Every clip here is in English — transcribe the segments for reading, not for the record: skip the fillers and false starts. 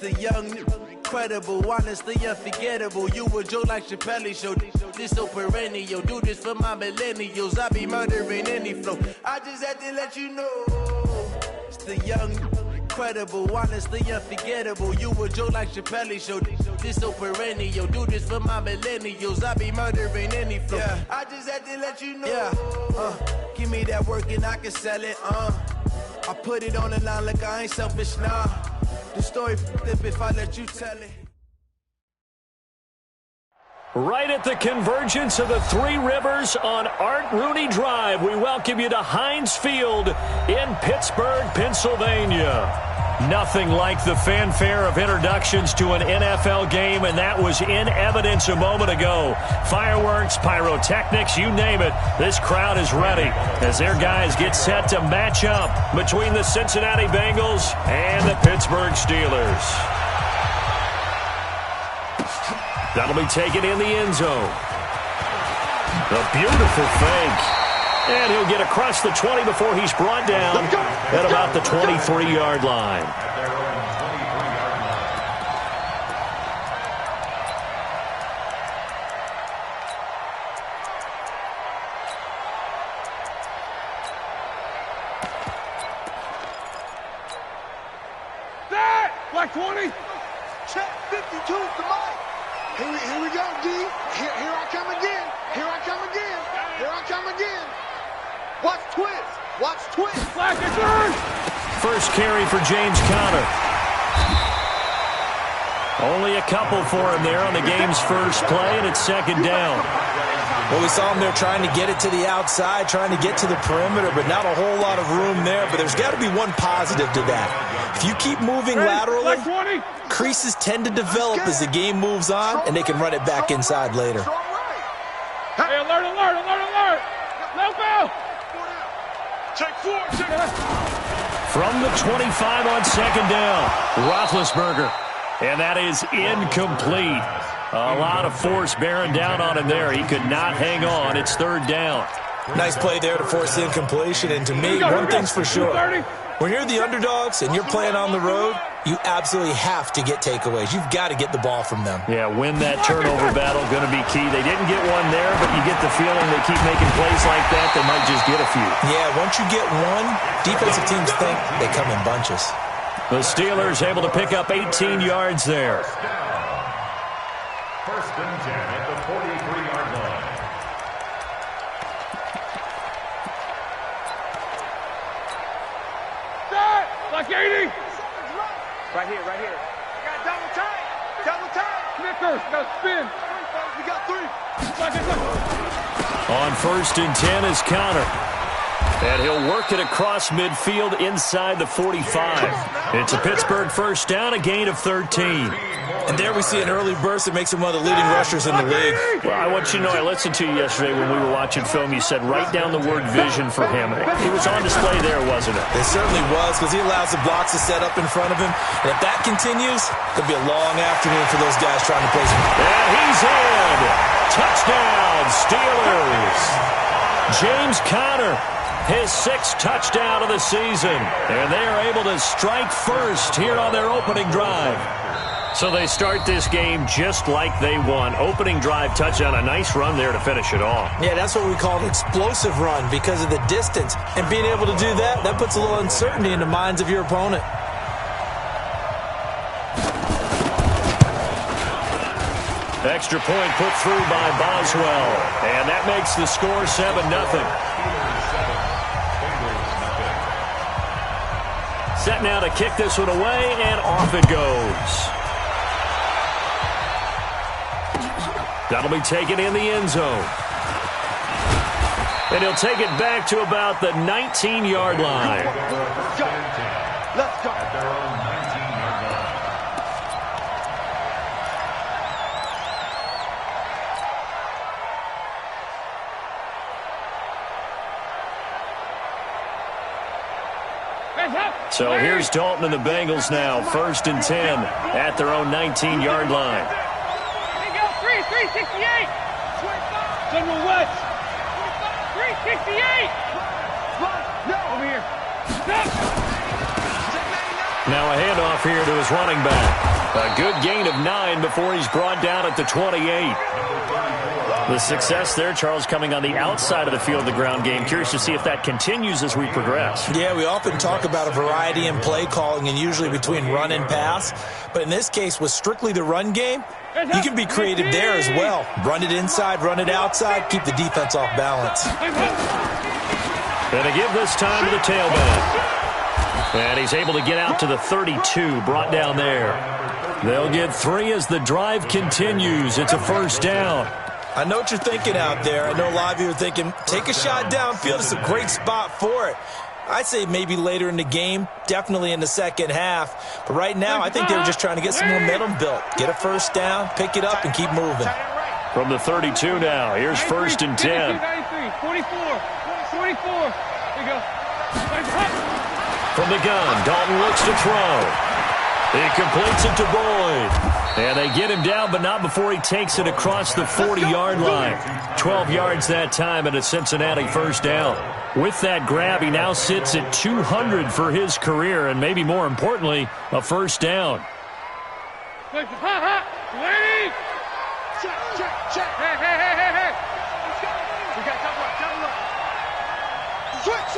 the young, incredible, honestly unforgettable. You a joke like Chappelle Show. This so perennial. Do this for my millennials. I be murdering any flow. I just had to let you know. It's the young, incredible, honestly unforgettable. You a joke like Chappelle Show. This so perennial. Do this for my millennials. I be murdering any flow. Yeah. I just had to let you know. Yeah. Give me that work and I can sell it. I put it on the line like I ain't selfish, nah. The story flip if I let you tell it. Right at the convergence of the Three Rivers on Art Rooney Drive, we welcome you to Heinz Field in Pittsburgh, Pennsylvania. Nothing like the fanfare of introductions to an NFL game, and that was in evidence a moment ago. Fireworks, pyrotechnics, you name it. This crowd is ready as their guys get set to match up between the Cincinnati Bengals and the Pittsburgh Steelers. That'll be taken in the end zone. A beautiful fake. And he'll get across the 20 before he's brought down at about the 23-yard line. Black 20. Check 52 to Mike. Here we go, D. Here I come again. Here I come again. Here I come again. Watch twist. Watch twist. Black is third. First carry for James Conner. Only a couple for him there on the game's first play, and it's second down. Well, we saw him there trying to get it to the outside, trying to get to the perimeter, but not a whole lot of room there. But there's got to be one positive to that. If you keep moving laterally, creases tend to develop as the game moves on, and they can run it back inside later. Hey, alert, alert, alert, alert. No foul. Check four, check. From the 25 on second down, Roethlisberger. And that is incomplete. A lot of force bearing down on him there. He could not hang on. It's third down. Nice play there to force incompletion. And to me, one thing's for sure. When you're the underdogs and you're playing on the road, you absolutely have to get takeaways. You've got to get the ball from them. Yeah, win that turnover battle, going to be key. They didn't get one there, but you get the feeling they keep making plays like that, they might just get a few. Yeah, once you get one, defensive teams think they come in bunches. The Steelers able to pick up 18 yards there. First and 10 at the 43-yard line. Start! Like 80! Right here, right here. We got double time! Double time! Snickers, got spin! We got three! On first and 10 is Conner. And he'll work it across midfield inside the 45. It's a Pittsburgh first down, a gain of 13. And there we see an early burst that makes him one of the leading rushers in the league. Well, I want you to know, I listened to you yesterday when we were watching film. You said write down the word vision for him. It was on display there, wasn't it? It certainly was, because he allows the blocks to set up in front of him. And if that continues, it'll be a long afternoon for those guys trying to place him. And he's in. Touchdown, Steelers. James Conner, his sixth touchdown of the season. And they are able to strike first here on their opening drive. So they start this game just like they won. Opening drive touchdown, a nice run there to finish it off. Yeah, that's what we call an explosive run because of the distance. And being able to do that, that puts a little uncertainty in the minds of your opponent. Extra point put through by Boswell. And that makes the score 7-0. Set now to kick this one away, and off it goes. That'll be taken in the end zone. And he'll take it back to about the 19-yard line. Let's go. At their own 19-yard line. So here's Dalton and the Bengals now. First and 10 at their own 19-yard line. 368. General West. 368. No. Over here. Now a handoff here to his running back. A good gain of 9 before he's brought down at the 28. The success there, Charles, coming on the outside of the field, the ground game. Curious to see if that continues as we progress. Yeah, we often talk about a variety in play calling and usually between run and pass. But in this case, with strictly the run game, you can be creative there as well. Run it inside, run it outside, keep the defense off balance. And they give this time to the tailback. And he's able to get out to the 32, brought down there. They'll get 3 as the drive continues. It's a first down. I know what you're thinking out there. I know a lot of you are thinking, take a shot downfield. It's a great spot for it. I'd say maybe later in the game, definitely in the second half. But right now, I think they were just trying to get some momentum built. Get a first down, pick it up, and keep moving. From the 32 now, here's first and 10. 44. There you go. From the gun, Dalton looks to throw. He completes it to Boyd. And they get him down, but not before he takes it across the 40-yard line. 12 yards that time and a Cincinnati first down. With that grab, he now sits at 200 for his career, and maybe more importantly, a first down. Lady! Check. Hey. We got top left. Switch.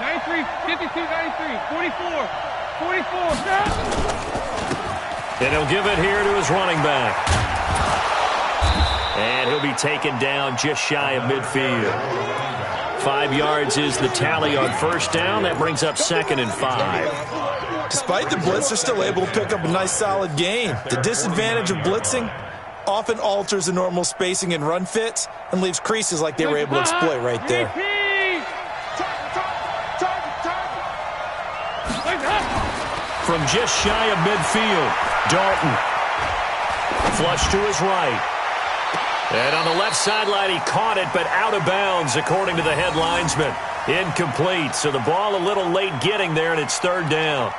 93, 52, 93, 44. And he'll give it here to his running back. And he'll be taken down just shy of midfield. 5 yards is the tally on first down. That brings up 2nd and 5. Despite the blitz, they're still able to pick up a nice solid gain. The disadvantage of blitzing often alters the normal spacing and run fits and leaves creases like they were able to exploit right there. From just shy of midfield, Dalton. Flush to his right. And on the left sideline, he caught it, but out of bounds, according to the head linesman. Incomplete, so the ball a little late getting there, and it's third down.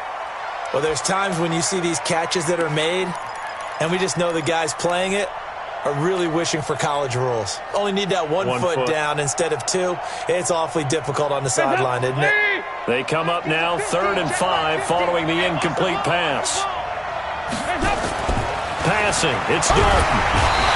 Well, there's times when you see these catches that are made, and we just know the guys playing it are really wishing for college rules. Only need that one foot down instead of 2. It's awfully difficult on the sideline, isn't it? They come up now, 3rd and 5, following the incomplete pass. Passing, it's Dalton.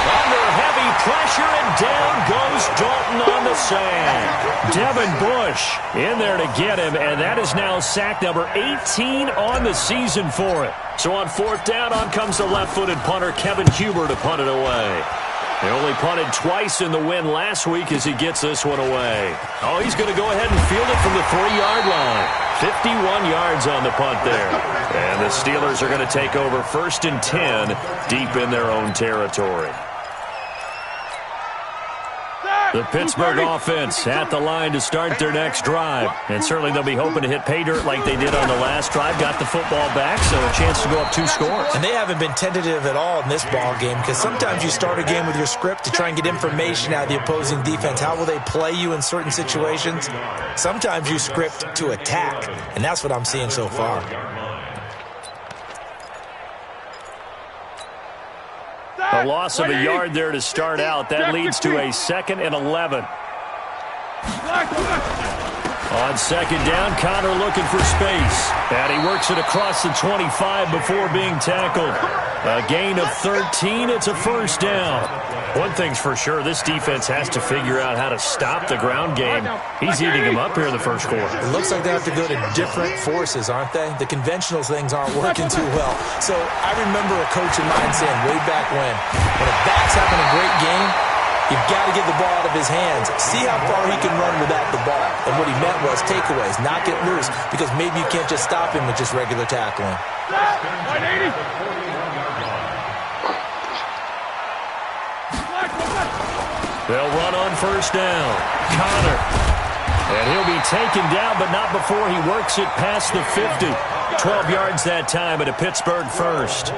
Under heavy pressure, and down goes Dalton on the sand. Devin Bush in there to get him, and that is now sack number 18 on the season for it. So on 4th down, on comes the left-footed punter, Kevin Huber, to punt it away. He only punted twice in the win last week as he gets this one away. Oh, he's going to go ahead and field it from the 3-yard line. 51 yards on the punt there. And the Steelers are going to take over 1st and 10 deep in their own territory. The Pittsburgh offense at the line to start their next drive. And certainly they'll be hoping to hit pay dirt like they did on the last drive. Got the football back, so a chance to go up 2 scores. And they haven't been tentative at all in this ball game, because sometimes you start a game with your script to try and get information out of the opposing defense. How will they play you in certain situations? Sometimes you script to attack, and that's what I'm seeing so far. A loss of a yard there to start out. That leads to a 2nd and 11. On 2nd down, Connor looking for space. And he works it across the 25 before being tackled. A gain of 13. It's a first down. One thing's for sure, this defense has to figure out how to stop the ground game. He's eating them up here in the first quarter. It looks like they have to go to different forces, aren't they? The conventional things aren't working too well. So I remember a coach of mine saying way back when a back's having a great game, you've got to get the ball out of his hands. See how far he can run without the ball. And what he meant was takeaways, knock it loose, because maybe you can't just stop him with just regular tackling. 180. They'll run on first down. Connor. And he'll be taken down, but not before he works it past the 50. 12 yards that time at a Pittsburgh first.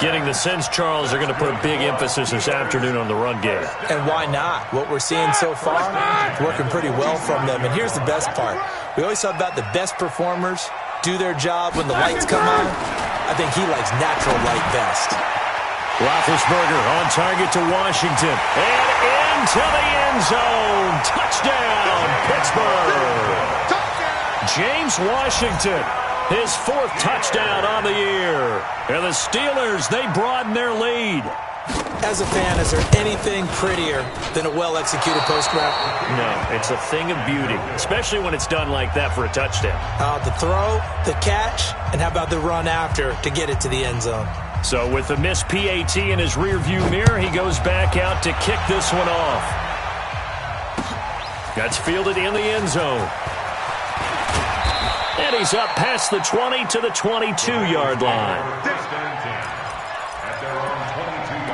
Getting the sense, Charles, they're going to put a big emphasis this afternoon on the run game. And why not? What we're seeing so far is working pretty well from them. And here's the best part. We always talk about the best performers do their job when the lights come on. I think he likes natural light best. Roethlisberger on target to Washington. And into the end zone. Touchdown, Pittsburgh. James Washington His fourth touchdown on the year. And the Steelers, they broaden their lead. As a fan, is there anything prettier than a well-executed post route? No, it's a thing of beauty, especially when it's done like that for a touchdown. The throw, the catch, and how about the run after to get it to the end zone? So with the missed PAT in his rearview mirror, he goes back out to kick this one off. That's fielded in the end zone. And he's up past the 20 to the 22-yard line. At their own 22-yard line.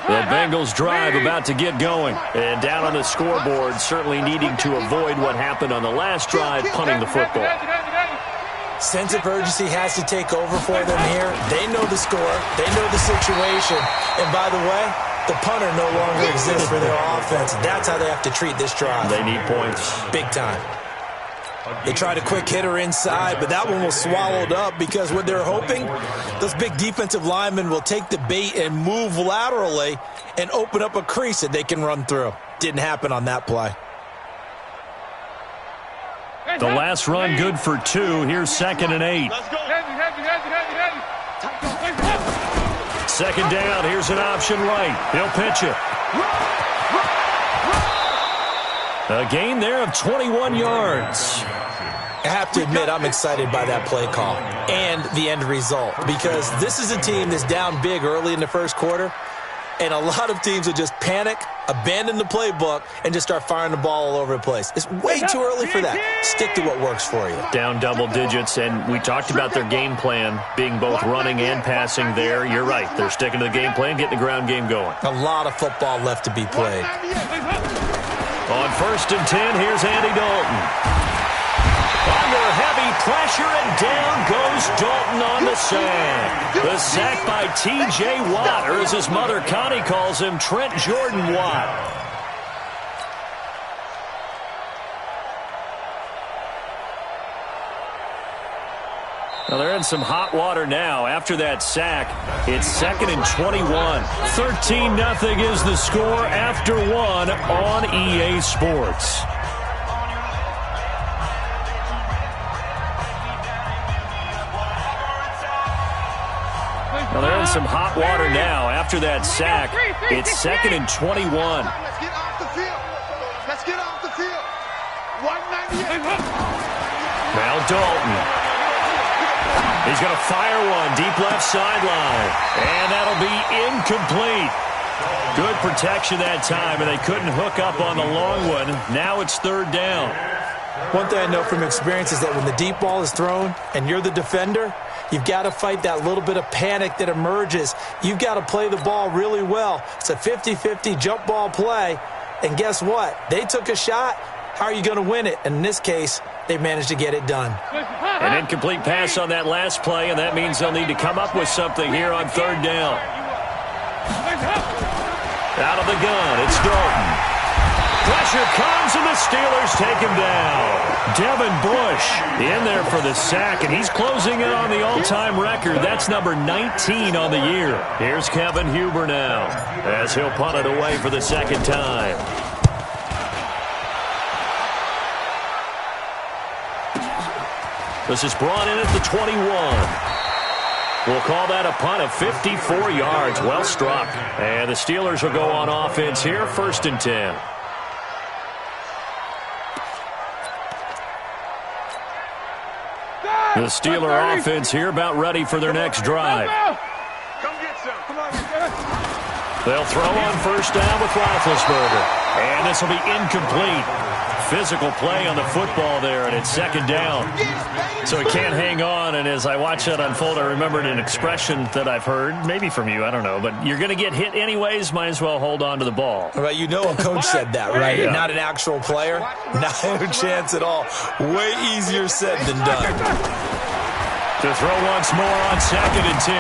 The Bengals drive about to get going. And down on the scoreboard, certainly needing to avoid what happened on the last drive, punting the football. Sense of urgency has to take over for them here. They know the score. They know the situation. And by the way, the punter no longer exists for their offense. That's how they have to treat this drive. They need points. Big time. They tried a quick hitter inside, but that one was swallowed up because what they're hoping, those big defensive linemen will take the bait and move laterally and open up a crease that they can run through. Didn't happen on that play. The last run good for 2. Here's 2nd and 8. Second down. Here's an option right. He'll pitch it. A gain there of 21 yards. I have to admit, I'm excited by that play call and the end result because this is a team that's down big early in the first quarter, and a lot of teams will just panic, abandon the playbook, and just start firing the ball all over the place. It's way too early for that. Stick to what works for you. Down double digits, and we talked about their game plan being both running and passing there. You're right. They're sticking to the game plan, getting the ground game going. A lot of football left to be played. On 1st and 10, here's Andy Dalton. Under heavy pressure, and down goes Dalton on the sack. The sack by T.J. Watt, or as his mother Connie calls him, Trent Jordan Watt. Now they're in some hot water now. After that sack, it's 2nd and 21. 13-0 is the score after 1 on EA Sports. Well, they're in some hot water now. After that sack, it's 2nd and 21. Let's get off the field. Let's get off the field. 198. Now Dalton. He's going to fire one deep left sideline. And that'll be incomplete. Good protection that time, and they couldn't hook up on the long one. Now it's 3rd down. One thing I know from experience is that when the deep ball is thrown and you're the defender, you've got to fight that little bit of panic that emerges. You've got to play the ball really well. It's a 50-50 jump ball play. And guess what? They took a shot. How are you going to win it? And in this case, they managed to get it done. An incomplete pass on that last play, and that means they'll need to come up with something here on 3rd down. Out of the gun, it's Dalton. Pressure comes, and the Steelers take him down. Devin Bush in there for the sack, and he's closing in on the all-time record. That's number 19 on the year. Here's Kevin Huber now as he'll punt it away for the 2nd time. This is brought in at the 21. We'll call that a punt of 54 yards. Well struck. And the Steelers will go on offense here, 1st and 10. The Steeler offense here about ready for their next drive. Come get some. Come on. They'll throw on 1st down with Roethlisberger. And this will be incomplete. Physical play on the football there, and it's 2nd down. So he can't hang on, and as I watch that unfold, I remembered an expression that I've heard, maybe from you, I don't know, but you're going to get hit anyways, might as well hold on to the ball. Well, you know a coach said that, right? Yeah. Not an actual player. Not a chance at all. Way easier said than done. To throw once more on 2nd and 10.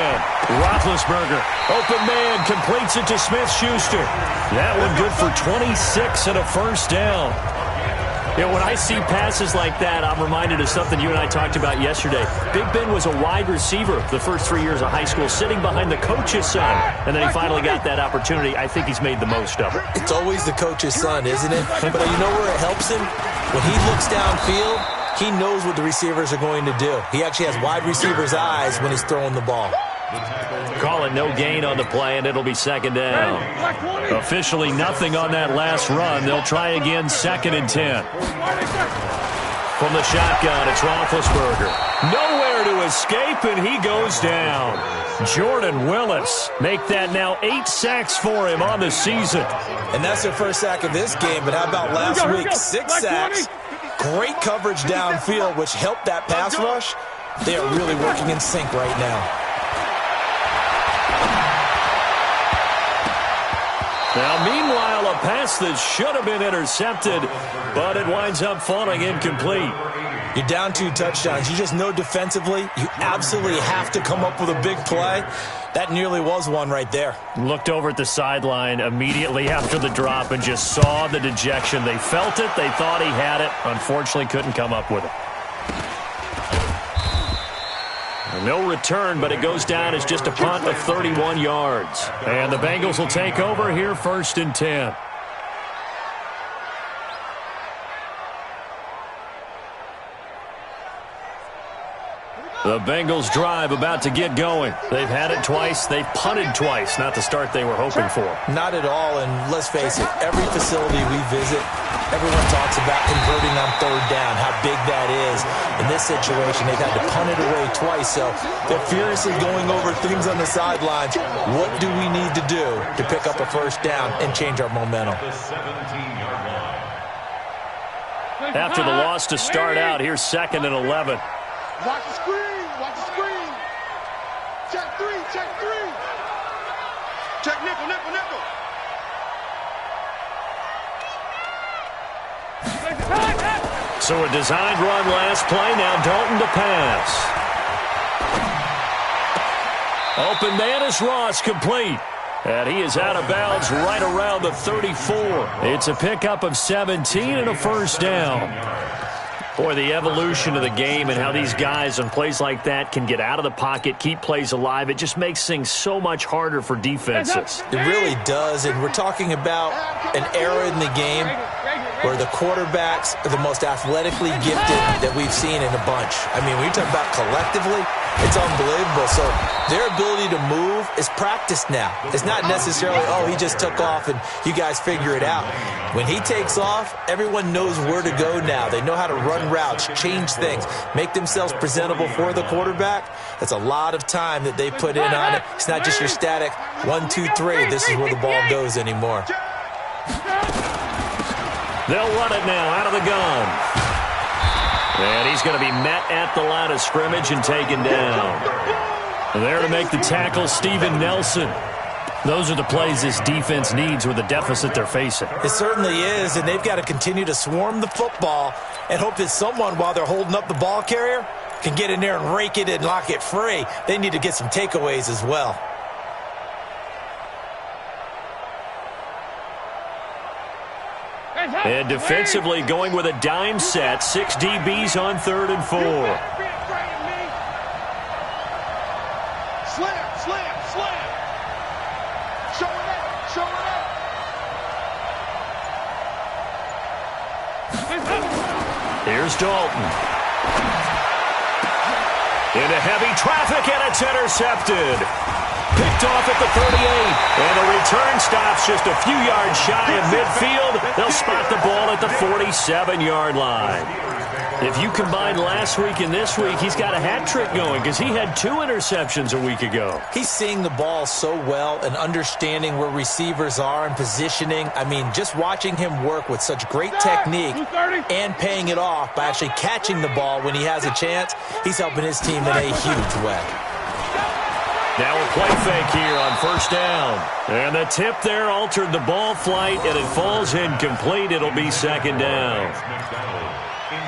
Roethlisberger, open man, completes it to Smith-Schuster. That one good for 26 and a 1st down. You know, when I see passes like that, I'm reminded of something you and I talked about yesterday. Big Ben was a wide receiver the first 3 years of high school, sitting behind the coach's son. And then he finally got that opportunity. I think he's made the most of it. It's always the coach's son, isn't it? But you know where it helps him? When he looks downfield, he knows what the receivers are going to do. He actually has wide receivers' eyes when he's throwing the ball. Call it no gain on the play, and it'll be second down. Officially nothing on that last run. They'll try again, 2nd and 10. From the shotgun, it's Roethlisberger. Nowhere to escape, and he goes down. Jordan Willis make that now 8 sacks for him on the season. And that's their first sack of this game, but how about last week? 6 sacks. Great coverage downfield, which helped that pass rush. They are really working in sync right now. Now, meanwhile, a pass that should have been intercepted, but it winds up falling incomplete. You're down 2 touchdowns. You just know defensively you absolutely have to come up with a big play. That nearly was one right there. Looked over at the sideline immediately after the drop and just saw the dejection. They felt it. They thought he had it. Unfortunately, couldn't come up with it. No return, but it goes down as just a punt of 31 yards. And the Bengals will take over here, 1st and 10. The Bengals drive about to get going. They've had it twice. They've punted twice. Not the start they were hoping for. Not at all, and let's face it, every facility we visit, everyone talks about converting on 3rd down, how big that is. In this situation, they've had to punt it away twice, so they're furiously going over things on the sidelines. What do we need to do to pick up a 1st down and change our momentum? After the loss to start out, here's 2nd and 11. Watch the screen. Watch the screen. Check 3. Check 3. Check nickel, nickel, nickel. So a designed run last play. Now Dalton to pass. Open man is Ross, complete. And he is out of bounds right around the 34. It's a pickup of 17 and a 1st down. Boy, the evolution of the game and how these guys on plays like that can get out of the pocket, keep plays alive, it just makes things so much harder for defenses. It really does, and we're talking about an era in the game where the quarterbacks are the most athletically gifted that we've seen in a bunch. I mean, when you talk about collectively, it's unbelievable. So their ability to move is practiced now. It's not necessarily, oh, he just took off and you guys figure it out. When he takes off, everyone knows where to go now. They know how to run routes, change things, make themselves presentable for the quarterback. That's a lot of time that they put in on it. It's not just your static 1, 2, 3. This is where the ball goes anymore. They'll run it now out of the gun. And he's going to be met at the line of scrimmage and taken down. There to make the tackle, Steven Nelson. Those are the plays this defense needs with the deficit they're facing. It certainly is, and they've got to continue to swarm the football and hope that someone, while they're holding up the ball carrier, can get in there and rake it and lock it free. They need to get some takeaways as well. And defensively going with a dime set. 6 DBs on 3rd and 4. Slam, slam, slam. Show it up, show it up. Here's Dalton. Into heavy traffic, and it's intercepted. Picked off at the 38, and the return stops just a few yards shy of midfield. They'll spot the ball at the 47-yard line. If you combine last week and this week, he's got a hat trick going because he had 2 interceptions a week ago. He's seeing the ball so well and understanding where receivers are and positioning. I mean, just watching him work with such great technique and paying it off by actually catching the ball when he has a chance, he's helping his team in a huge way. Now a play fake here on 1st down. And the tip there altered the ball flight, and it falls incomplete. It'll be 2nd down.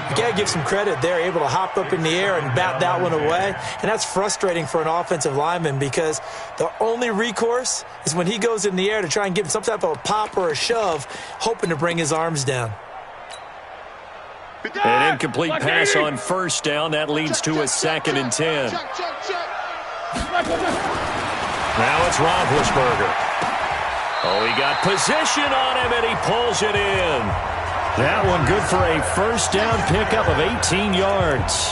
You got to give some credit there, able to hop up in the air and bat that one away. And that's frustrating for an offensive lineman because the only recourse is when he goes in the air to try and give him some type of a pop or a shove, hoping to bring his arms down. An incomplete pass on first down. That leads to a 2nd and 10. Now it's Roethlisberger. Oh, he got position on him, and he pulls it in. That one good for a first down pickup of 18 yards.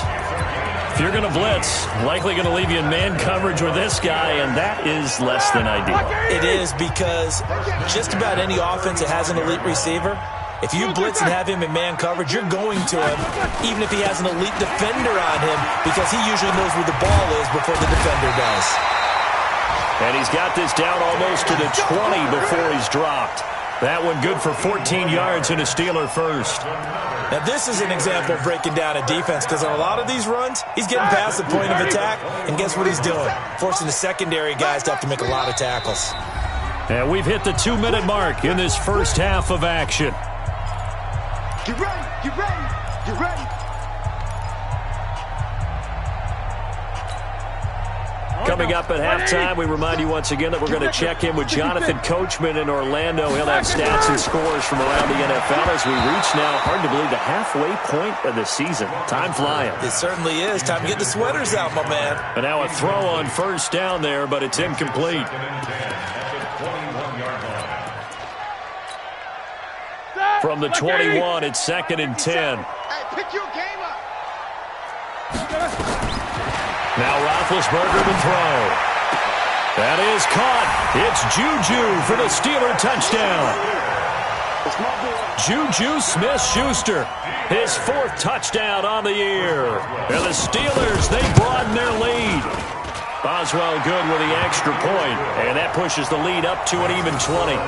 If you're going to blitz, likely going to leave you in man coverage with this guy, and that is less than ideal. It is, because just about any offense that has an elite receiver, if you blitz and have him in man coverage, you're going to him, even if he has an elite defender on him, because he usually knows where the ball is before the defender does. And he's got this down almost to the 20 before he's dropped. That one good for 14 yards and a Steeler first. Now, this is an example of breaking down a defense, because on a lot of these runs, he's getting past the point of attack, and guess what he's doing? Forcing the secondary guys to have to make a lot of tackles. And we've hit the 2-minute mark in this first half of action. Get ready, get ready, get ready. Coming up at halftime, we remind you once again that we're going to check in with Jonathan Coachman in Orlando. He'll have stats and scores from around the NFL as we reach now, hard to believe, the halfway point of the season. Time flying. It certainly is. Time to get the sweaters out, my man. And now a throw on first down there, but it's incomplete. From the 21, it's 2nd and 10. Hey, pick your game up. Now Roethlisberger to throw. That is caught. It's Juju for the Steeler touchdown. Juju Smith-Schuster, his 4th touchdown on the year. And the Steelers, they broaden their lead. Boswell good with the extra point, and that pushes the lead up to an even 20.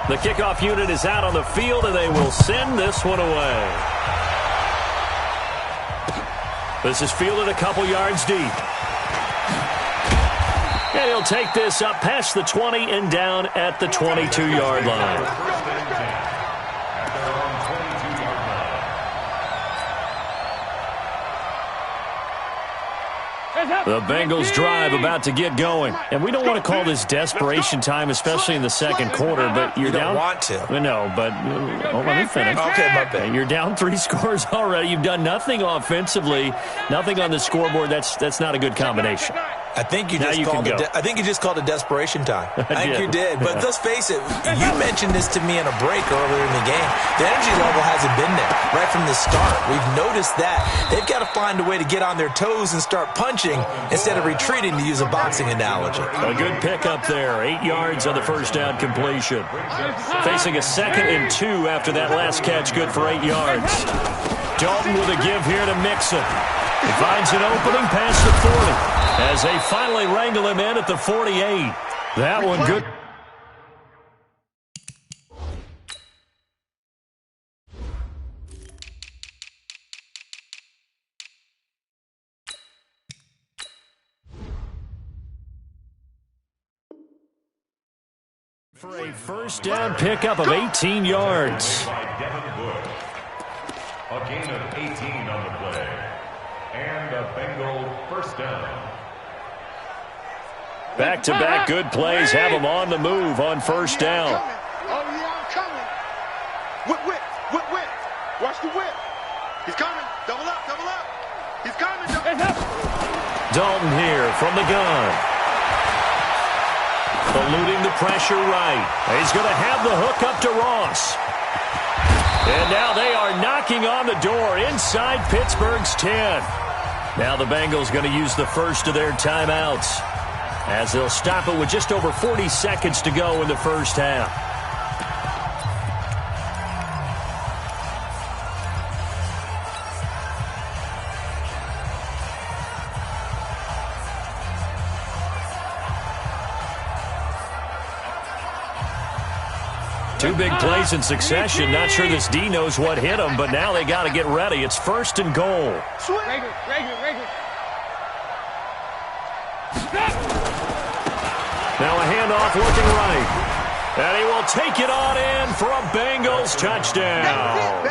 The kickoff unit is out on the field, and they will send this one away. This is fielded a couple yards deep. And he'll take this up past the 20 and down at the 22-yard line. The Bengals drive about to get going. And we don't want to call this desperation time, especially in the second quarter, but you're down. You don't want to. No, but let me finish. Okay, my bad. You're down 3 scores already. You've done nothing offensively, nothing on the scoreboard. That's not a good combination. I think you just called it desperation time. I think you did. But let's face it, you mentioned this to me in a break earlier in the game. The energy level hasn't been there right from the start. We've noticed that. They've got to find a way to get on their toes and start punching instead of retreating, to use a boxing analogy. A good pickup there. 8 yards on the first down completion. Facing a 2nd and 2 after that last catch, good for 8 yards. Dalton with a give here to Mixon. He finds an opening past the 40 as they finally wrangle him in at the 48. That one good. For a first down pickup of 18 yards. A gain of 18 on the play. And a Bengal first down. Back-to-back good plays have them on the move on first down. Oh, yeah, I'm coming. Whip. Watch the whip. He's coming. Double up. He's coming. Dalton here from the gun. Eluding the pressure right. He's going to have the hook up to Ross. And now they are knocking on the door inside Pittsburgh's 10. Now the Bengals going to use the first of their timeouts as they'll stop it with just over 40 seconds to go in the first half. Two big plays in succession. Not sure this D knows what hit him, but now they got to get ready. It's 1st and goal. Regular. Now a handoff looking right. And he will take it on in for a Bengals touchdown.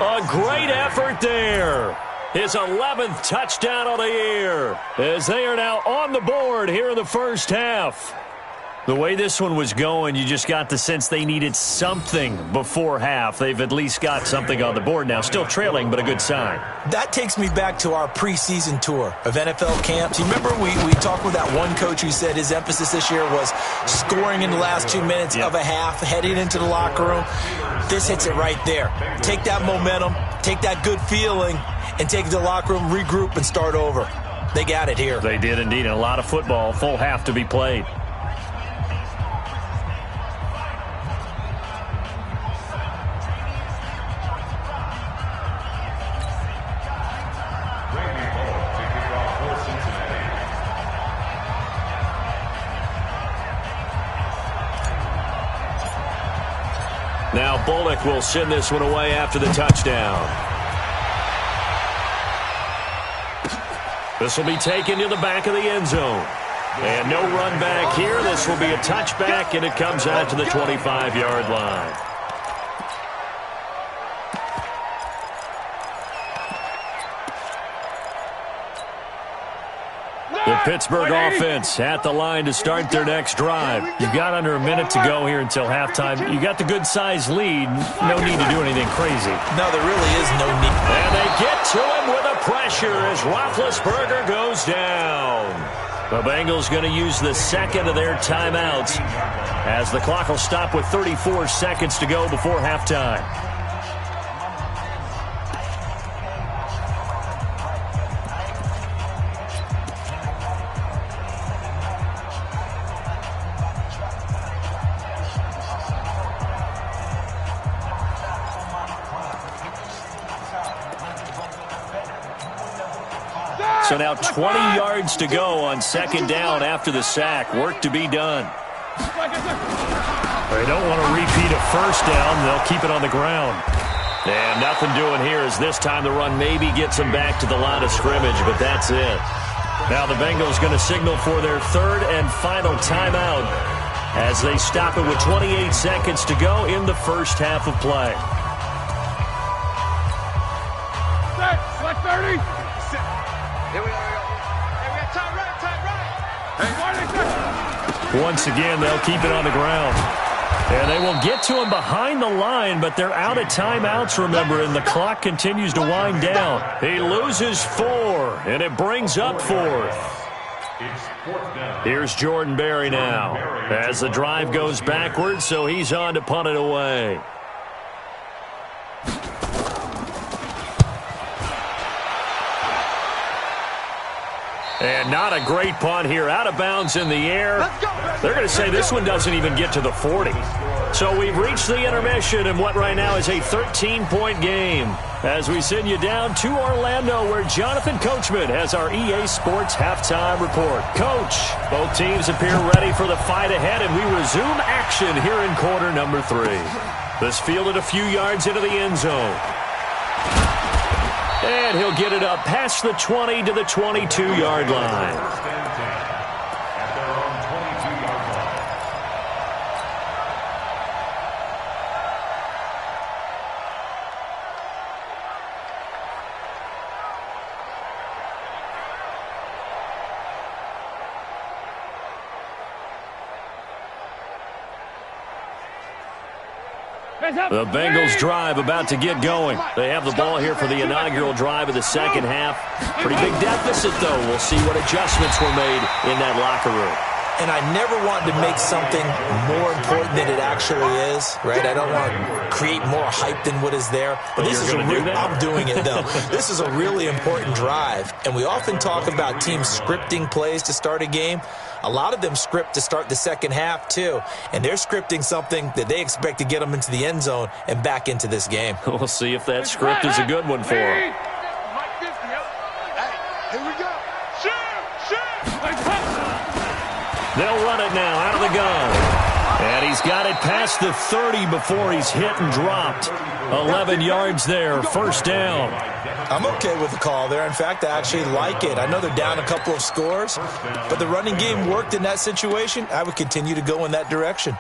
A great effort there. His 11th touchdown of the year as they are now on the board here in the first half. The way this one was going, you just got the sense they needed something before half. They've at least got something on the board now. Still trailing, but a good sign. That takes me back to our preseason tour of NFL camps. You remember we talked with that one coach who said his emphasis this year was scoring in the last 2 minutes of a half, heading into the locker room. This hits it right there. Take that momentum, take that good feeling, and take it to the locker room, regroup, and start over. They got it here. They did indeed. And a lot of football, full half to be played. Now Bullock will send this one away after the touchdown. This will be taken to the back of the end zone. And no run back here. This will be a touchback, and it comes out to the 25-yard line. The Pittsburgh offense at the line to start their next drive. You've got under a minute to go here until halftime. You got the good-sized lead. No need to do anything crazy. No, there really is no need. And they get to him with a pressure as Roethlisberger goes down. The Bengals going to use the second of their timeouts as the clock will stop with 34 seconds to go before halftime. So now 20 yards to go on second down after the sack. Work to be done. They don't want to repeat a first down. They'll keep it on the ground. And nothing doing here as this time the run maybe gets them back to the line of scrimmage, but that's it. Now the Bengals going to signal for their third and final timeout as they stop it with 28 seconds to go in the first half of play. Select 30. Here we are. Hey, we got time right. Once again, they'll keep it on the ground. And they will get to him behind the line, but they're out of timeouts, remember, and the clock continues to wind down. He loses 4, and it brings up 4th. Here's Jordan Berry now as the drive goes backwards, so he's on to punt it away. And not a great punt here. Out of bounds in the air. They're going to say this one doesn't even get to the 40. So we've reached the intermission in what right now is a 13-point game as we send you down to Orlando where Jonathan Coachman has our EA Sports halftime report. Coach, both teams appear ready for the fight ahead, and we resume action here in quarter number 3. This fielded a few yards into the end zone. And he'll get it up past the 20 to the 22-yard line. The Bengals drive about to get going. They have the ball here for the inaugural drive of the second half. Pretty big deficit, though. We'll see what adjustments were made in that locker room. And I never want to make something more important than it actually is, right? I don't want to create more hype than what is there. But this is I'm doing it, though. This is a really important drive. And we often talk about teams scripting plays to start a game. A lot of them script to start the second half, too. And they're scripting something that they expect to get them into the end zone and back into this game. We'll see if that script is a good one for them. Here we go. They'll run it now out of the gun. And he's got it past the 30 before he's hit and dropped. 11 yards there, first down. I'm okay with the call there. In fact, I actually like it. I know they're down a couple of scores, but the running game worked in that situation. I would continue to go in that direction.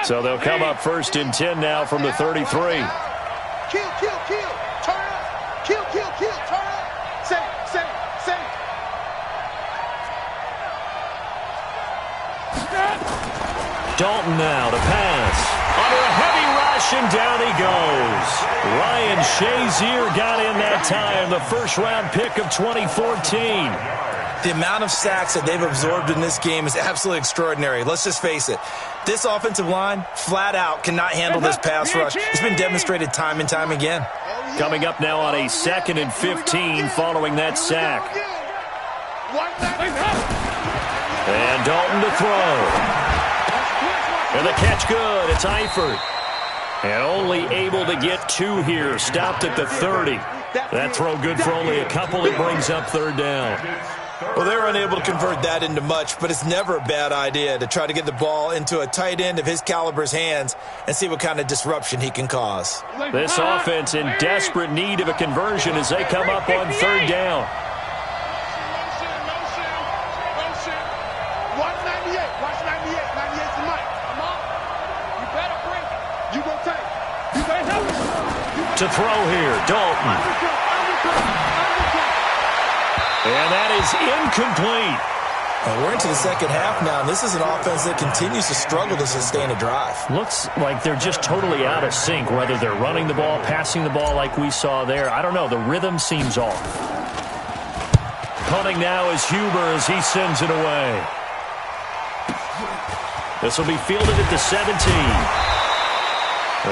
So they'll come up first and 10 now from the 33. kill, kill, kill. Turn up. Kill, kill, kill. Turn up. Say. Dalton now to pass. Under a heavy rush, and down he goes. Ryan Shazier got in that time, the first-round pick of 2014. The amount of sacks that they've absorbed in this game is absolutely extraordinary. Let's just face it. This offensive line, flat out, cannot handle this pass rush. It's been demonstrated time and time again. Coming up now on a 2nd and 15 following that sack. And Dalton to throw. And the catch good. It's Eifert. And only able to get 2 here. Stopped at the 30. That throw good for only a couple. It brings up 3rd down. Well, they were unable to convert that into much, but it's never a bad idea to try to get the ball into a tight end of his caliber's hands and see what kind of disruption he can cause. This offense in desperate need of a conversion as they come up on 3rd down. 198. Watch 98. 98's the mic. Come on. You better bring it. You gonna take it. You better help it. To throw here, Dalton. And that is incomplete. We're into the second half now, and this is an offense that continues to struggle to sustain a drive. Looks like they're just totally out of sync, whether they're running the ball, passing the ball like we saw there. I don't know. The rhythm seems off. Punting now is Huber as he sends it away. This will be fielded at the 17.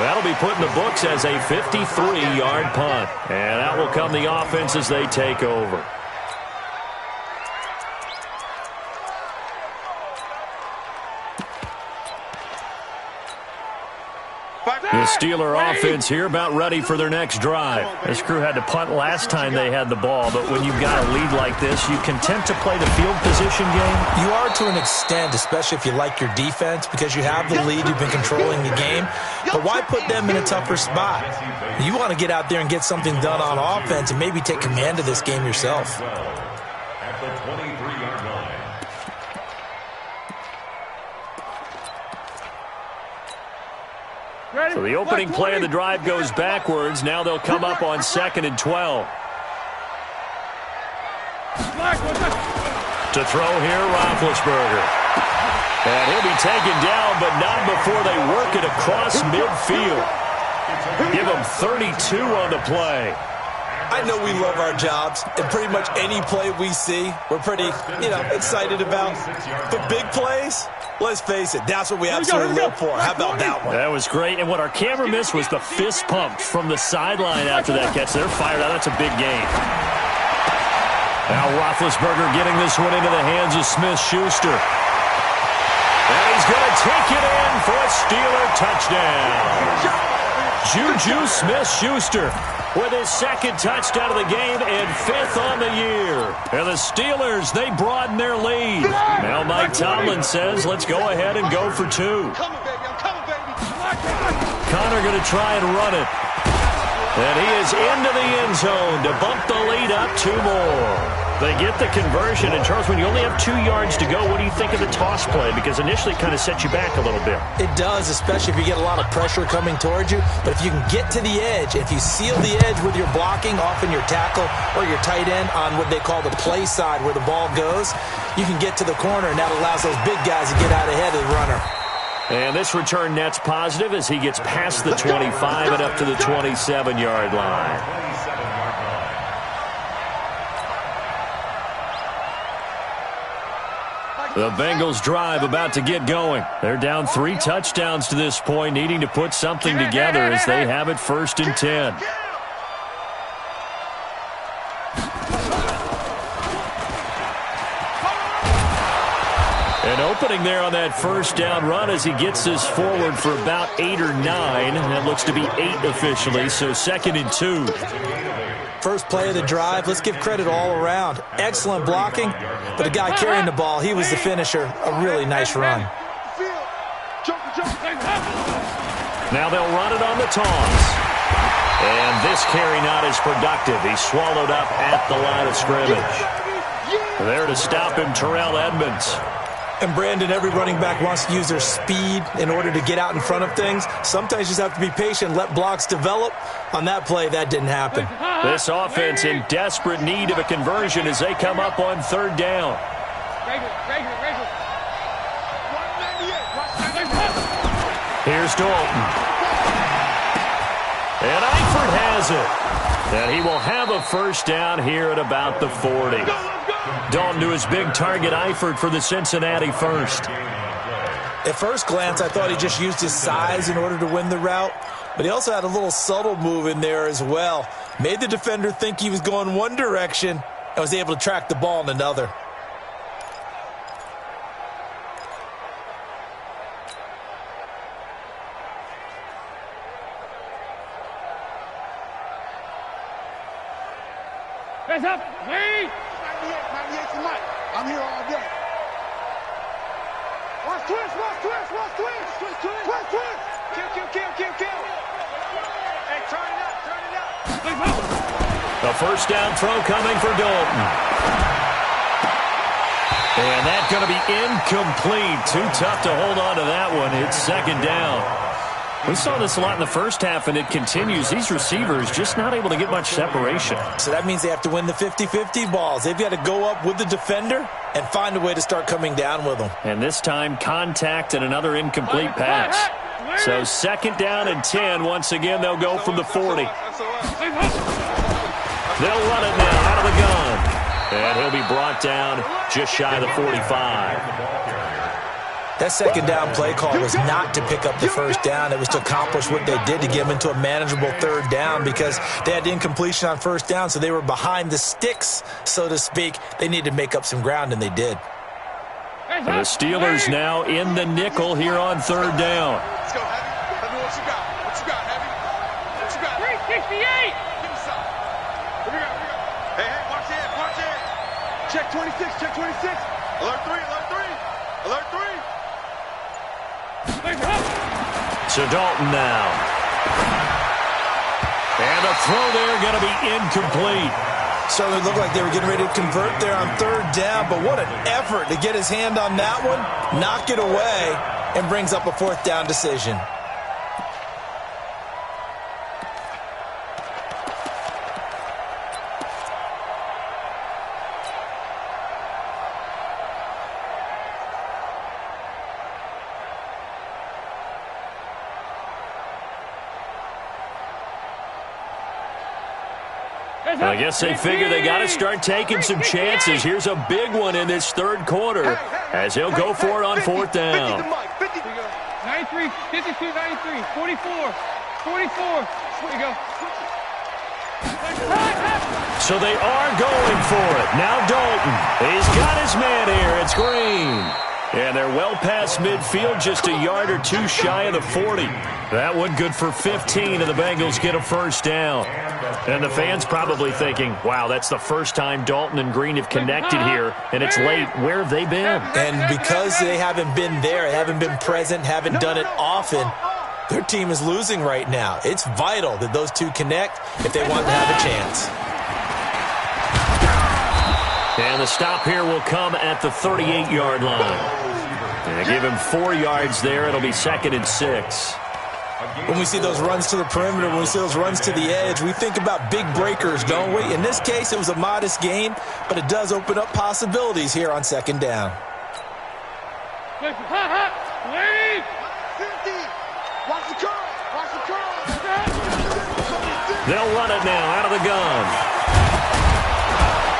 That'll be put in the books as a 53-yard punt. And out will come the offense as they take over. The Steeler offense here about ready for their next drive. This crew had to punt last time they had the ball, but when you've got a lead like this, you content to play the field position game? You are to an extent, especially if you like your defense, because you have the lead, you've been controlling the game. But why put them in a tougher spot? You want to get out there and get something done on offense and maybe take command of this game yourself. At the 23-yard line. So the opening play of the drive goes backwards. Now they'll come up on 2nd and 12. To throw here, Roethlisberger. And he'll be taken down, but not before they work it across midfield. Give him 32 on the play. I know we love our jobs, and pretty much any play we see, we're pretty, excited about. But big plays, let's face it, that's what we absolutely look for. How about that one? That was great. And what our camera missed was the fist pump from the sideline after that catch. They're fired out. That's a big game. Now Roethlisberger getting this one into the hands of Smith-Schuster. And he's going to take it in for a Steeler touchdown. Juju Smith-Schuster with his 2nd touchdown of the game and 5th on the year. And the Steelers, they broaden their lead. Now Mike Tomlin says, let's go ahead and go for 2. I'm coming, baby. I'm coming, baby. Connor going to try and run it. And he is into the end zone to bump the lead up 2 more. They get the conversion. And, Charles, when you only have 2 yards to go, what do you think of the toss play? Because initially it kind of sets you back a little bit. It does, especially if you get a lot of pressure coming towards you. But if you can get to the edge, if you seal the edge with your blocking, often your tackle or your tight end on what they call the play side where the ball goes, you can get to the corner, and that allows those big guys to get out ahead of the runner. And this return net's positive as he gets past the 25 and up to the 27-yard line. The Bengals drive about to get going. They're down 3 touchdowns to this point, needing to put something together as they have it 1st and 10. An opening there on that 1st down run as he gets this forward for about 8 or 9. That looks to be 8 officially, so 2nd and 2. First play of the drive, let's give credit all around. Excellent blocking, but the guy carrying the ball, he was the finisher. A really nice run. Now they'll run it on the toss. And this carry not as productive. He's swallowed up at the line of scrimmage. There to stop him, Terrell Edmonds. And Brandon, every running back wants to use their speed in order to get out in front of things. Sometimes you just have to be patient, let blocks develop. On that play, that didn't happen. This offense in desperate need of a conversion as they come up on third down. Here's Dalton. And Eifert has it. And he will have a first down here at about the 40. Dalton to his big target, Eifert, for the Cincinnati first. At first glance, I thought he just used his size in order to win the route, but he also had a little subtle move in there as well. Made the defender think he was going one direction and was able to track the ball in another. Hands up, please! 98 tonight. I'm here all day. Watch twist, watch twist, watch twist. Twist, twist, twist, twist. Kill. Hey, turn it up. The first down throw coming for Dalton. And that's going to be incomplete. Too tough to hold on to that one. It's second down. We saw this a lot in the first half, and it continues. These receivers just not able to get much separation. So that means they have to win the 50-50 balls. They've got to go up with the defender and find a way to start coming down with them. And this time, contact and another incomplete pass. So second down and 10. Once again, they'll go from the 40. They'll run it now out of the gun. And he'll be brought down just shy of the 45. That second down play call was not to pick up the first down. It was to accomplish what they did to get them into a manageable third down because they had incompletion on first down, so they were behind the sticks, so to speak. They needed to make up some ground, and they did. The Steelers now in the nickel here on third down. Let's go, Heavy. Tell me what you got. What you got, Heavy? What you got? 368! Give me some. Here we go. Hey, watch it. Check 26, 26. Alert 3. So Dalton now. And the throw there going to be incomplete. Certainly looked like they were getting ready to convert there on third down, but what an effort to get his hand on that one, knock it away, and brings up a fourth down decision. I guess they figure they got to start taking some chances. Here's a big one in this third quarter as he'll go for it on fourth down. 93, 52, 93, 44, 44. Here we go. So they are going for it. Now Dalton. He's got his man here. It's Green. And they're well past midfield, just a yard or two shy of the 40. That one good for 15, and the Bengals get a first down. And the fans probably thinking, wow, that's the first time Dalton and Green have connected here, and it's late. Where have they been? And because they haven't been there, haven't been present, haven't done it often, their team is losing right now. It's vital that those two connect if they want to have a chance. And the stop here will come at the 38-yard line. And they give him 4 yards there. It'll be 2nd and 6. When we see those runs to the perimeter, when we see those runs to the edge, we think about big breakers, don't we? In this case, it was a modest gain, but it does open up possibilities here on second down. Leave! Watch the curl. They'll run it now out of the gun.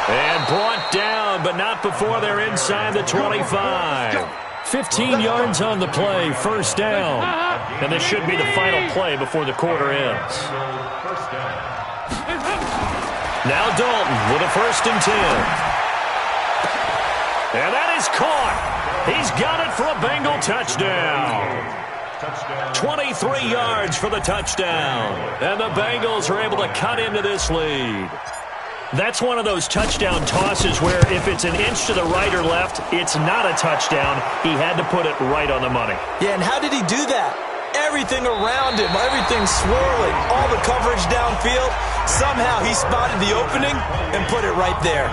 And brought down, but not before they're inside the 25. 15 yards on the play, first down. And this should be the final play before the quarter ends. Now Dalton with a 1st and 10. And that is caught. He's got it for a Bengal touchdown. 23 yards for the touchdown. And the Bengals are able to cut into this lead. That's one of those touchdown tosses where if it's an inch to the right or left, it's not a touchdown. He had to put it right on the money. Yeah, and how did he do that? Everything around him, everything swirling, all the coverage downfield. Somehow he spotted the opening and put it right there.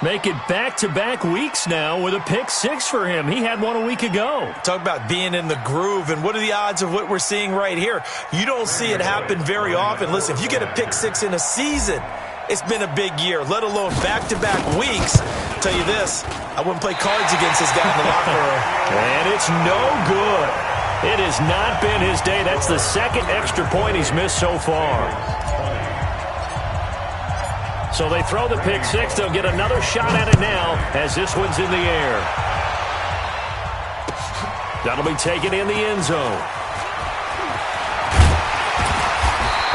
Make it back-to-back weeks now with a pick six for him. He had one a week ago. Talk about being in the groove, and what are the odds of what we're seeing right here? You don't see it happen very often. Listen, if you get a pick six in a season, it's been a big year, let alone back-to-back weeks. I'll tell you this, I wouldn't play cards against this guy in the locker room. And it's no good. It has not been his day. That's the second extra point he's missed so far. So they throw the pick six. They'll get another shot at it now as this one's in the air. That'll be taken in the end zone.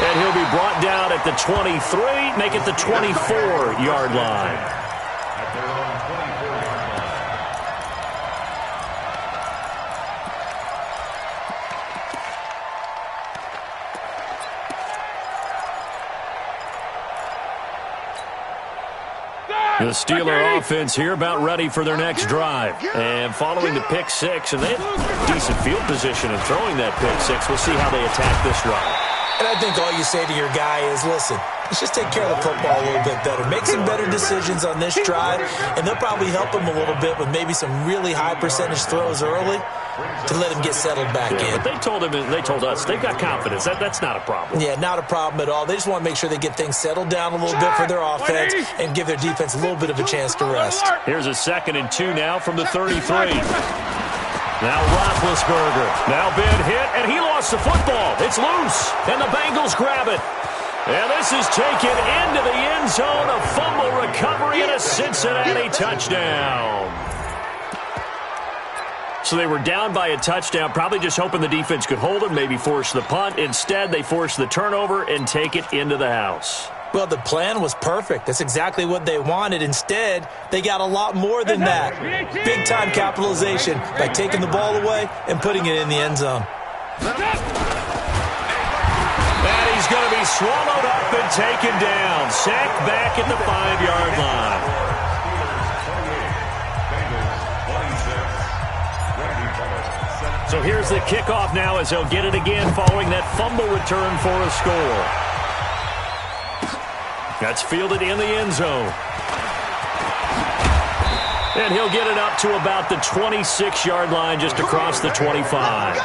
And he'll be brought down at the 23, make it the 24-yard line. The Steeler offense here about ready for their next drive. And following the pick six, and they have decent field position in throwing that pick six. We'll see how they attack this drive. And I think all you say to your guy is, listen, let's just take care of the football a little bit better. Make some better decisions on this drive, and they'll probably help him a little bit with maybe some really high percentage throws early to let him get settled back in. But they told us they've got confidence. That's not a problem. Yeah, not a problem at all. They just want to make sure they get things settled down a little bit for their offense and give their defense a little bit of a chance to rest. Here's a 2nd and 2 now from the 33. Now Roethlisberger. Now been hit, and he lost the football. It's loose, and the Bengals grab it. And this is taken into the end zone. A fumble recovery and a Cincinnati touchdown. So they were down by a touchdown, probably just hoping the defense could hold them, maybe force the punt. Instead, they force the turnover and take it into the house. Well, the plan was perfect. That's exactly what they wanted. Instead, they got a lot more than that. Big-time capitalization by taking the ball away and putting it in the end zone. And he's going to be swallowed up and taken down. Sacked back at the 5-yard line. So here's the kickoff now as they'll get it again following that fumble return for a score. That's fielded in the end zone. And he'll get it up to about the 26-yard line just across the 25.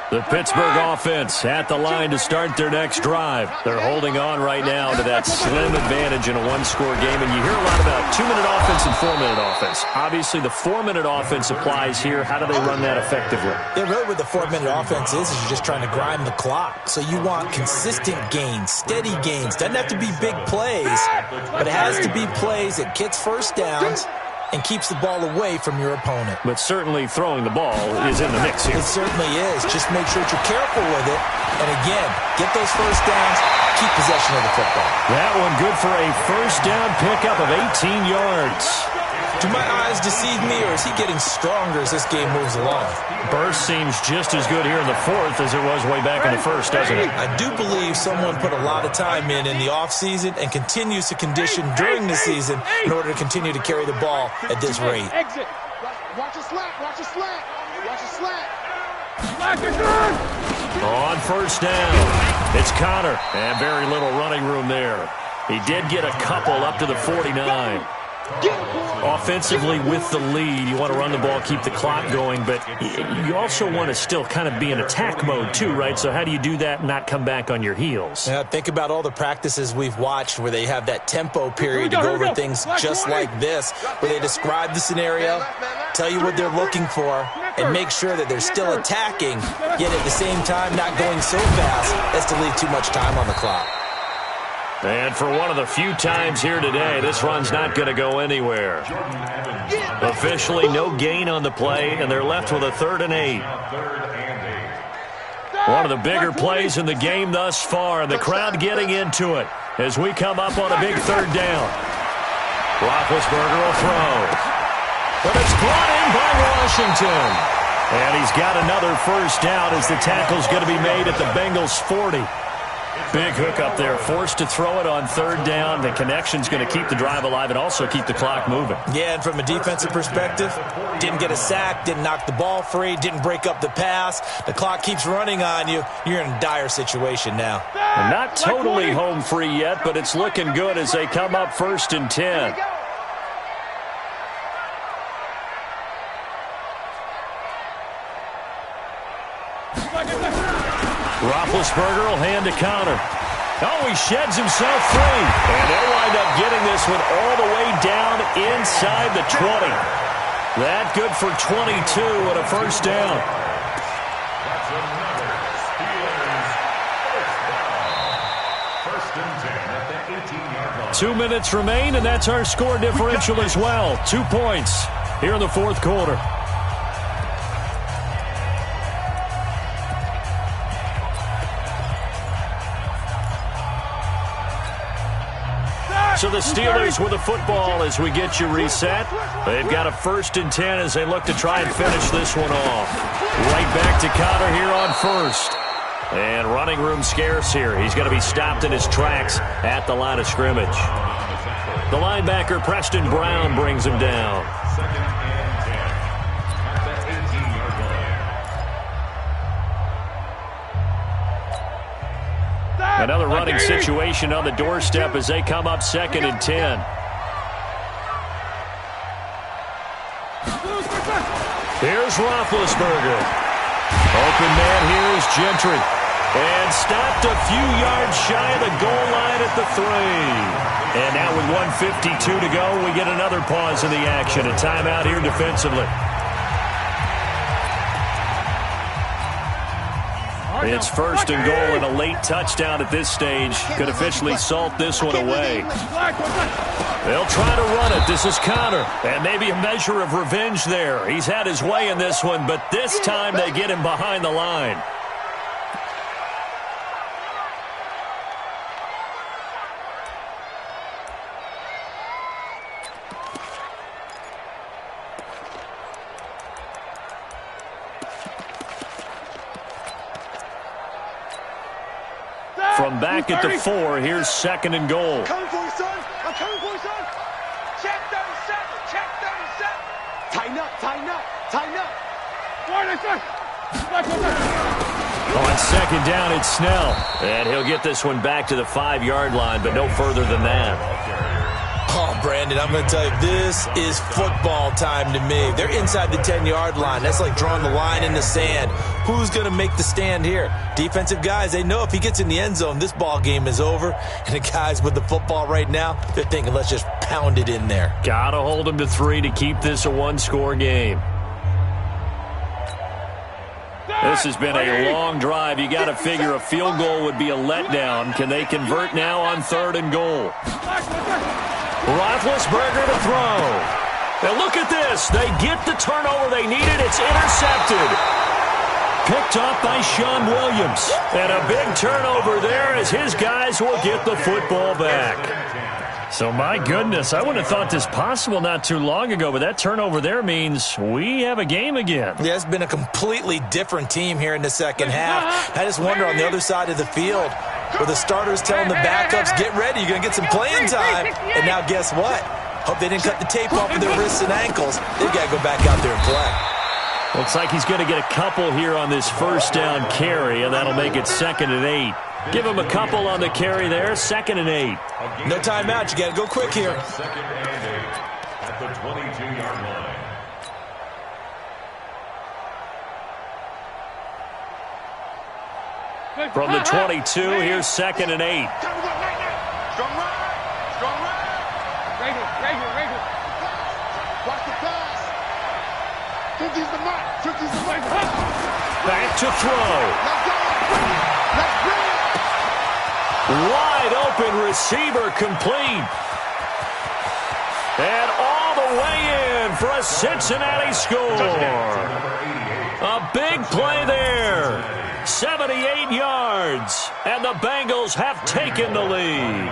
The Pittsburgh offense at the line to start their next drive. They're holding on right now to that slim advantage in a one-score game. And you hear a lot about 2-minute offense and 4-minute offense. Obviously, the 4-minute offense applies here. How do they run that effectively? Yeah, really what the 4-minute offense is you're just trying to grind the clock. So you want consistent gains, steady gains. Doesn't have to be big plays, but it has to be plays that gets first downs and keeps the ball away from your opponent. But certainly throwing the ball is in the mix here. It certainly is. Just make sure that you're careful with it. And again, get those first downs, keep possession of the football. That one good for a first down pickup of 18 yards. Do my eyes deceive me, or is he getting stronger as this game moves along? Burst seems just as good here in the fourth as it was way back in the first, doesn't it? I do believe someone put a lot of time in the offseason and continues to condition during the season in order to continue to carry the ball at this rate. Exit. Watch a slant. Watch a slant. Watch a slant. On first down, it's Connor, and very little running room there. He did get a couple up to the 49. Offensively with the lead, you want to run the ball, keep the clock going, but you also want to still kind of be in attack mode too, right? So how do you do that and not come back on your heels? Yeah, think about all the practices we've watched where they have that tempo period to go over things just like this, where they describe the scenario, tell you what they're looking for, and make sure that they're still attacking, yet at the same time not going so fast as to leave too much time on the clock. And for one of the few times here today, this run's not going to go anywhere. Officially no gain on the play, and they're left with a 3rd and 8. One of the bigger plays in the game thus far, and the crowd getting into it as we come up on a big 3rd down. Roethlisberger will throw. But it's brought in by Washington. And he's got another first down as the tackle's going to be made at the Bengals' 40. Big hook up there, forced to throw it on third down. The connection's going to keep the drive alive and also keep the clock moving. Yeah, and from a defensive perspective, didn't get a sack, didn't knock the ball free, didn't break up the pass. The clock keeps running on you. You're in a dire situation now. Not totally home free yet, but it's looking good as they come up 1st and 10. Roethlisberger will hand to Connor. Oh, he sheds himself free. And they'll wind up getting this one all the way down inside the 20. That good for 22 and a first down. That's another Steelers first down. 1st and 10 at the 18-yard line. 2 minutes remain, and that's our score differential as well. 2 points here in the fourth quarter. So the Steelers with the football as we get you reset. They've got a 1st and 10 as they look to try and finish this one off. Right back to Connor here on 1st. And running room scarce here. He's going to be stopped in his tracks at the line of scrimmage. The linebacker, Preston Brown, brings him down. 2nd and 10 at the 18-yard line. Another running situation on the doorstep as they come up 2nd and 10. Here's Roethlisberger. Open man here is Gentry. And stopped a few yards shy of the goal line at the 3. And now with 1:52 to go, we get another pause in the action. A timeout here defensively. It's 1st and goal and a late touchdown at this stage. Could officially salt this one away. They'll try to run it. This is Connor. And maybe a measure of revenge there. He's had his way in this one, but this time they get him behind the line. From back at the 4, here's 2nd and goal. I'm coming for you, son. I'm coming for you, son. Check 37. Check 37. Tighten up. Tighten up. Tighten up. On 2nd down, it's Snell. And he'll get this one back to the 5-yard line, but no further than that. Oh, Brandon, I'm going to tell you, this is football time to me. They're inside the 10-yard line. That's like drawing the line in the sand. Who's going to make the stand here? Defensive guys, they know if he gets in the end zone, this ball game is over. And the guys with the football right now, they're thinking, let's just pound it in there. Got to hold him to 3 to keep this a one-score game. This has been a long drive. You got to figure a field goal would be a letdown. Can they convert now on 3rd and goal? Roethlisberger to throw. Now look at this. They get the turnover they needed. It's intercepted. Picked up by Sean Williams. And a big turnover there as his guys will get the football back. So, my goodness, I wouldn't have thought this possible not too long ago, but that turnover there means we have a game again. Yeah, it's been a completely different team here in the second half. I just wonder on the other side of the field, where the starters telling the backups, get ready, you're going to get some playing time. And now guess what? Hope they didn't cut the tape off of their wrists and ankles. They've got to go back out there and play. Looks like he's going to get a couple here on this 1st down carry, and that'll make it 2nd and 8. Give him a couple on the carry there, 2nd and 8. No timeout. You got to go quick here. 2nd and 8 at the 22-yard line. From the 22, here's 2nd and 8. Strong right. Strong right. Right here. Watch the pass. 50's the mark. 50's the mark. Back to throw. Let's go. Let's bring it. Wide open receiver complete. And all the way in for a Cincinnati score. A big play there. 78 yards. And the Bengals have taken the lead.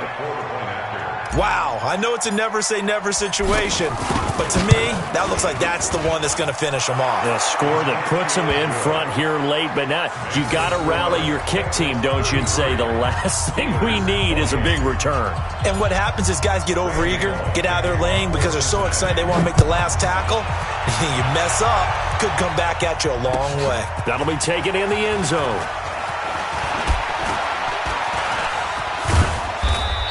Wow, I know it's a never-say-never situation, but to me, that looks like that's the one that's going to finish them off. A score that puts them in front here late, but now you got to rally your kick team, don't you, and say the last thing we need is a big return. And what happens is guys get overeager, get out of their lane because they're so excited they want to make the last tackle. You mess up, could come back at you a long way. That'll be taken in the end zone.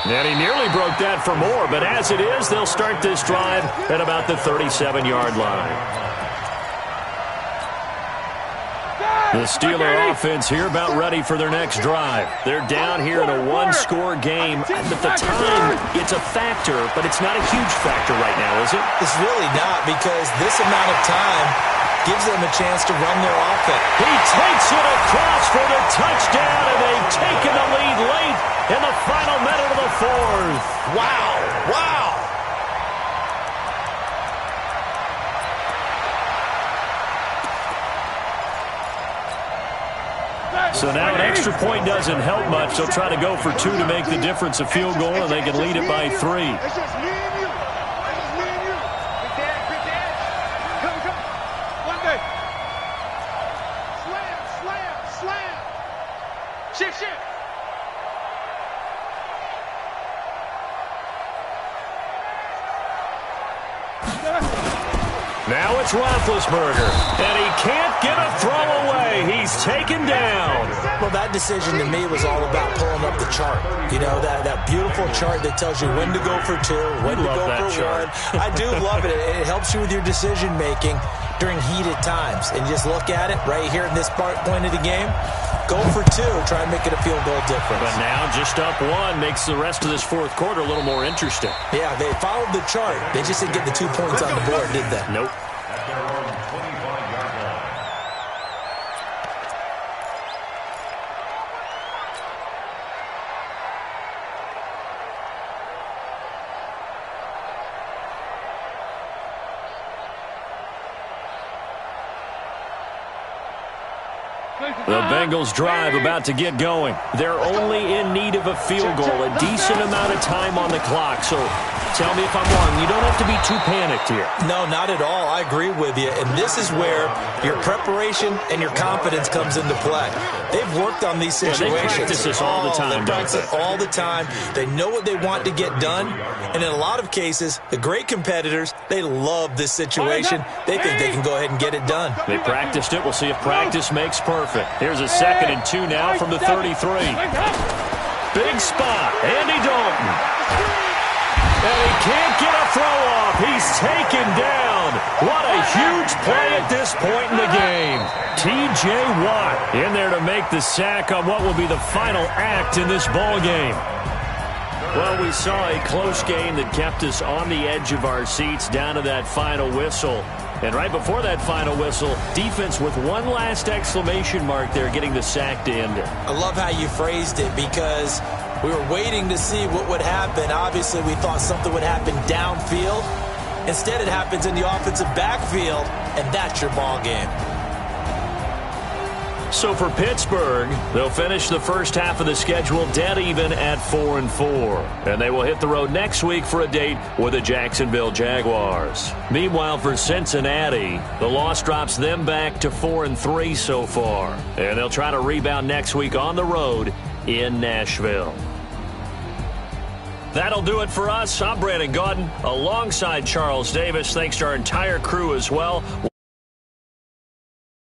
And he nearly broke that for more, but as it is, they'll start this drive at about the 37-yard line. The Steeler offense here about ready for their next drive. They're down here in a one-score game. At the time, it's a factor, but it's not a huge factor right now, is it? It's really not, because this amount of time gives them a chance to run their offense. He takes it across for the touchdown, and they've taken the lead late in the final minute of the fourth. Wow, wow. So now an extra point doesn't help much. They'll try to go for two to make the difference a field goal, and they can lead it by 3. It's just me and you. It's just me and you. Big dad. Come. One day. Slam. Shift. Now it's Roethlisberger, and he can't get a throw away. He's taken down. Well, that decision to me was all about pulling up the chart. You know, that beautiful chart that tells you when to go for 2, when to go for 1. I do love it. It helps you with your decision-making during heated times. And just look at it right here in this point of the game. Go for 2, try and make it a field goal difference. But now just up 1 makes the rest of this fourth quarter a little more interesting. Yeah, they followed the chart. They just didn't get the 2 points on the board, did they? Nope. At their own 25-yard line. The Bengals drive about to get going. They're only in need of a field goal, a decent amount of time on the clock. So tell me if I'm wrong. You don't have to be too panicked here. No, not at all. I agree with you. And this is where your preparation and your confidence comes into play. They've worked on these situations. They practice this all the time. They practice it all the time. They know what they want to get done. And in a lot of cases, the great competitors, they love this situation. They think they can go ahead and get it done. They practiced it. We'll see if practice makes perfect. Here's a 2nd and 2 now from the 33. Big spot. Andy Dalton. And he can't get a throw off. He's taken down. What a huge play at this point in the game. T.J. Watt in there to make the sack on what will be the final act in this ball game. Well, we saw a close game that kept us on the edge of our seats down to that final whistle. And right before that final whistle, defense with one last exclamation mark there, getting the sack to end it. I love how you phrased it, because we were waiting to see what would happen. Obviously, we thought something would happen downfield. Instead, it happens in the offensive backfield, and that's your ball game. So for Pittsburgh, they'll finish the first half of the schedule dead even at 4-4. And they will hit the road next week for a date with the Jacksonville Jaguars. Meanwhile, for Cincinnati, the loss drops them back to 4-3 so far. And they'll try to rebound next week on the road in Nashville. That'll do it for us. I'm Brandon Gaudin alongside Charles Davis. Thanks to our entire crew as well.